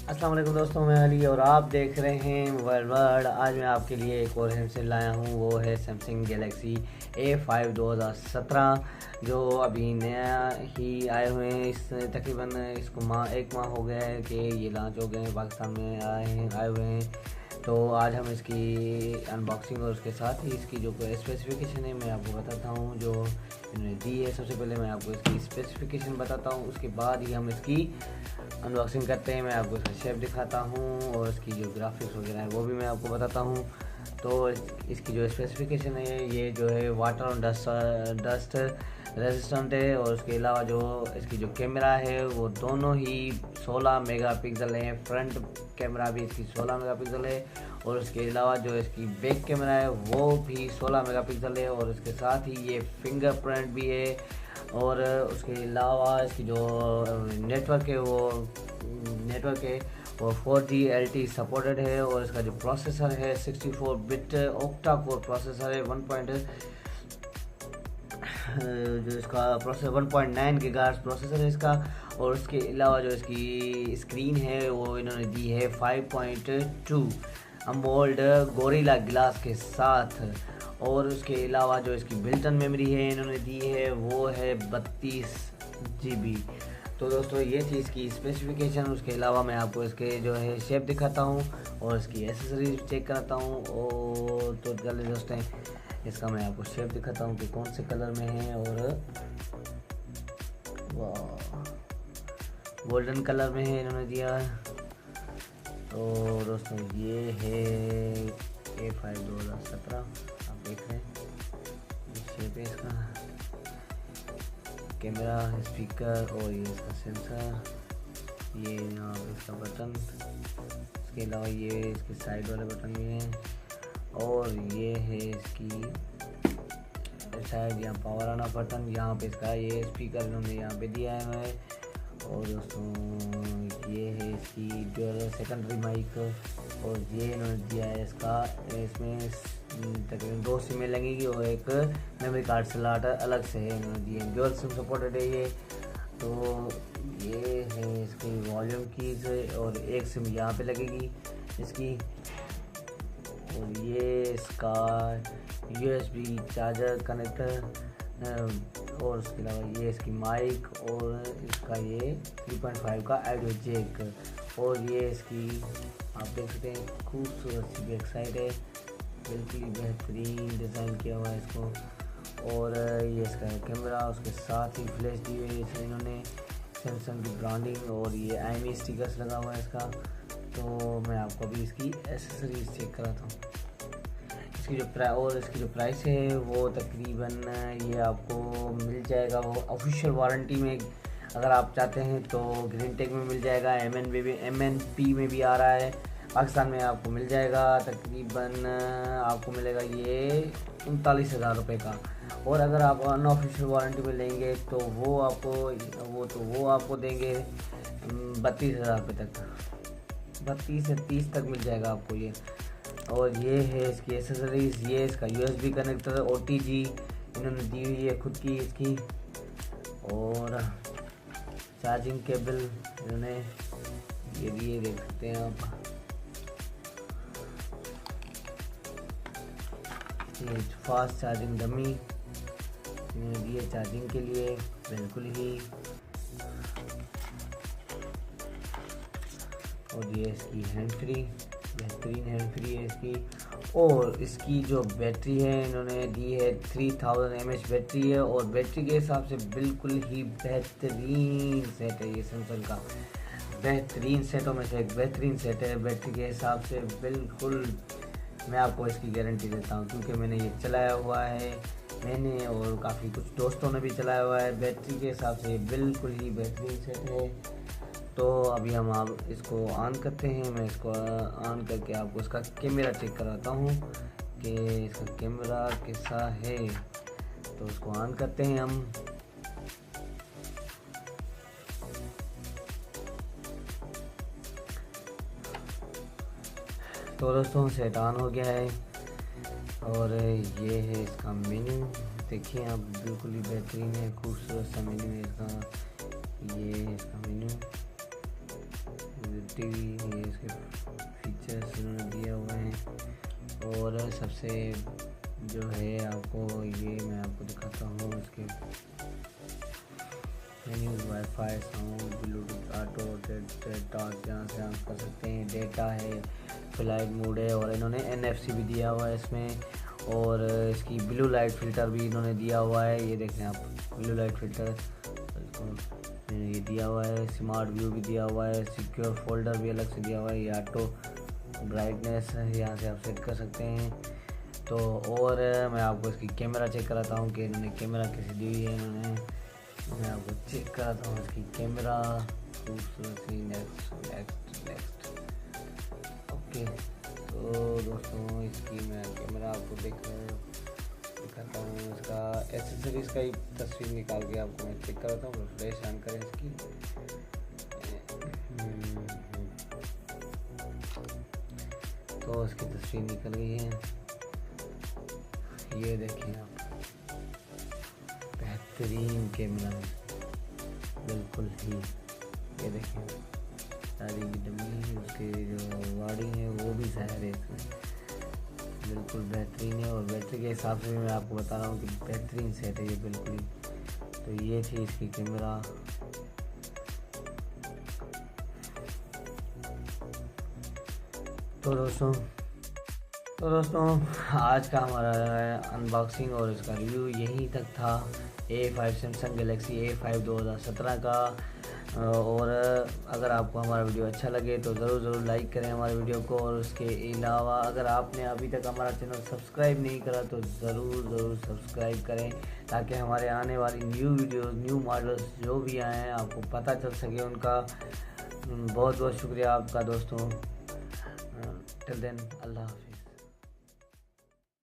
अस्सलाम वालेकुम दोस्तों, मैं अली और आप देख रहे हैं मोबाइल वर्ल्ड। आज मैं आपके लिए एक और हैंडसेट लाया हूँ, वो है सैमसंग गैलेक्सी A5 2017 जो अभी नया ही आए हुए हैं। इस तकरीबन इसको एक माह हो गया है कि ये लॉन्च हो गए हैं, पाकिस्तान में आए हुए हैं। तो आज हम इसकी अनबॉक्सिंग और उसके साथ ही इसकी जो स्पेसिफिकेशन है मैं आपको बताता हूँ जो इन्होंने दी है। सबसे पहले मैं आपको इसकी स्पेसिफिकेशन बताता हूँ, उसके बाद ही हम इसकी अनबॉक्सिंग करते हैं। मैं आपको इसका शेप दिखाता हूँ और इसकी जो ग्राफिक्स वगैरह है वो भी मैं आपको बताता हूँ। तो इसकी जो स्पेसिफिकेशन है ये जो है वाटर और डस्ट रेजिस्टेंट है, और उसके अलावा जो इसकी जो कैमरा है वो दोनों ही 16 मेगापिक्सल है। फ्रंट कैमरा भी इसकी 16 मेगापिक्सल है, और उसके अलावा जो इसकी बैक कैमरा है वो भी 16 मेगापिक्सल है, और इसके साथ ही ये फिंगरप्रिंट भी है। और उसके अलावा इसकी जो नेटवर्क है वो 4G LTE सपोर्टेड है, और इसका जो प्रोसेसर है 64 बिट ऑक्टा कोर प्रोसेसर है। जो इसका प्रोसेसर 1.9 गीगाहर्ट्ज़ प्रोसेसर है इसका। और उसके अलावा जो इसकी स्क्रीन है वो इन्होंने दी है 5.2 अमोल्ड गोरिल्ला ग्लास के साथ। और उसके अलावा जो इसकी बिल्टन मेमोरी है इन्होंने दी है वो है 32 GB। तो दोस्तों ये थी इसकी स्पेसिफिकेशन। उसके अलावा मैं आपको इसके जो है शेप दिखाता हूँ और इसकी एसेसरीज चेक कराता हूँ। और तो चलिए दोस्तों इसका मैं आपको शेप दिखाता हूँ कि कौन से कलर में है। और वाह, गोल्डन कलर में है इन्होंने दिया है। तो दोस्तों ये है A5 2017, आप देख रहे हैं ये शेप है इसका। कैमरा, स्पीकर और ये इसका सेंसर, ये यहाँ पे इसका बटन, इसके अलावा ये इसके साइड वाले बटन भी हैं। और ये है इसकी शायद यहाँ पावर आना बटन, यहाँ पे इसका ये स्पीकर इन्होंने यहाँ पे दिया है हमें। और दोस्तों ये है इसकी ड्यूअल सेकेंडरी माइक, और ये इन्होंने दिया है इसका, इसमें तकरीबन 2 सिमें लगेगी और एक मेमोरी कार्ड स्लॉट अलग से है इन्होंने दिए। ड्यूअल सिम सपोर्टेड है ये। तो ये है इसकी वॉल्यूम कीज, और एक सिम यहाँ पे लगेगी इसकी। और ये इसका USB चार्जर कनेक्टर, और उसके अलावा ये इसकी माइक, और इसका ये 3.5 का ऑडियो जैक। और ये इसकी आप देख सकते हैं खूबसूरत सी बैक साइड है, बिल्कुल बेहतरीन डिज़ाइन किया हुआ है इसको। और ये इसका कैमरा, उसके साथ ही फ्लैश दी हुई है इन्होंने, सैमसंग की ब्रांडिंग, और ये IMEI स्टिकर्स लगा हुआ है इसका। तो मैं आपको अभी इसकी एसेसरीज चेक कराता हूँ। इसकी जो प्राइस है वो तकरीबन ये आपको मिल जाएगा वो ऑफिशियल वारंटी में। अगर आप चाहते हैं तो ग्रीन टेक में मिल जाएगा, MNP में भी आ रहा है, पाकिस्तान में आपको मिल जाएगा। तकरीबन आपको मिलेगा ये 39,000 रुपये का। और अगर आप अनऑफिशियल वारंटी में लेंगे तो वो आपको देंगे 32,000 रुपये तक, 32 से 30 तक मिल जाएगा आपको ये। और ये है इसकी एसेसरीज, ये इसका USB कनेक्टर, OTG इन्होंने दी हुई है खुद की इसकी। और चार्जिंग केबल इन्होंने ये दिए, देख सकते हैं आप। ये फास्ट चार्जिंग डमी इन्होंने दी है चार्जिंग के लिए बिल्कुल ही। और ये इसकी हैंड फ्री, बेहतरीन हैंड फ्री है इसकी। और इसकी जो बैटरी है इन्होंने दी है 3000 mAh बैटरी है, और बैटरी के हिसाब से बिल्कुल ही बेहतरीन सेट है ये। सैमसंग का बेहतरीन सेटों में से एक बेहतरीन सेट है बैटरी के हिसाब से। बिल्कुल मैं आपको इसकी गारंटी देता हूँ, क्योंकि मैंने ये चलाया हुआ है, मैंने और काफ़ी कुछ दोस्तों ने भी चलाया हुआ है। बैटरी के हिसाब से बिल्कुल ही बेहतरीन सेट है। तो अभी हम आप इसको ऑन करते हैं, मैं इसको ऑन करके आपको इसका कैमरा चेक कराता हूँ कि इसका कैमरा कैसा है, तो उसको ऑन करते हैं हम। तो दोस्तों सेट ऑन हो गया है और ये है इसका मेन्यू। देखिए आप, बिल्कुल ही बेहतरीन है, खूबसूरत सा मेन्यू है इसका। ये है इसका मेन्यू, टीवी, ये इसके फीचर्स इन्होंने दिए हुए हैं। और सबसे जो है आपको, ये मैं आपको दिखाता हूँ इसके menus. Wifi, sound, Bluetooth, auto, torch, यहाँ से आप कर सकते हैं। डेटा है, फ्लाइट मोड है, और इन्होंने NFC भी दिया हुआ है इसमें। और इसकी ब्लू लाइट फ़िल्टर भी इन्होंने दिया हुआ है, ये देखें आप, ब्लू लाइट फ़िल्टर ये दिया हुआ है। स्मार्ट व्यू भी दिया हुआ है, सिक्योर फोल्डर भी अलग से दिया हुआ है। ये ऑटो ब्राइटनेस है, यहाँ से आप सेट कर सकते हैं। तो और मैं आपको इसकी कैमरा चेक कराता हूँ कि इन्होंने कैमरा कैसे दी हुई है। मैं आपको चेक कराता हूँ इसकी कैमरा, खूबसूरती। Next okay. तो दोस्तों इसकी मैं कैमरा आपको दिखाता हूँ। इसका एसेसरीज का ही तस्वीर निकाल के आपको मैं चेक कराता हूँ। फ्लैश ऑन करें इसकी। तो इसकी तस्वीर निकल गई है, ये देखिए आप, बेहतरीन कैमरा है बिल्कुल ही। ये देखिए सारी डमी, उसकी जो बॉडी है वो भी शायद है इसमें, बिल्कुल बेहतरीन है। और बैटरी के हिसाब से भी मैं आपको बता रहा हूँ कि बेहतरीन सेट है ये बिल्कुल ही। तो ये थी इसकी कैमरा। तो दोस्तों आज का हमारा अनबॉक्सिंग और इसका रिव्यू यहीं तक था। A5 सैमसंग गैलेक्सी A5 2017 का। और अगर आपको हमारा वीडियो अच्छा लगे तो ज़रूर लाइक करें हमारे वीडियो को। और उसके अलावा अगर आपने अभी तक हमारा चैनल सब्सक्राइब नहीं करा तो ज़रूर सब्सक्राइब करें, ताकि हमारे आने वाली न्यू वीडियोस, न्यू मॉडल्स जो भी आए हैं आपको पता चल सके उनका। बहुत शुक्रिया आपका दोस्तों। टिल देन, अल्लाह हाफ़िज़।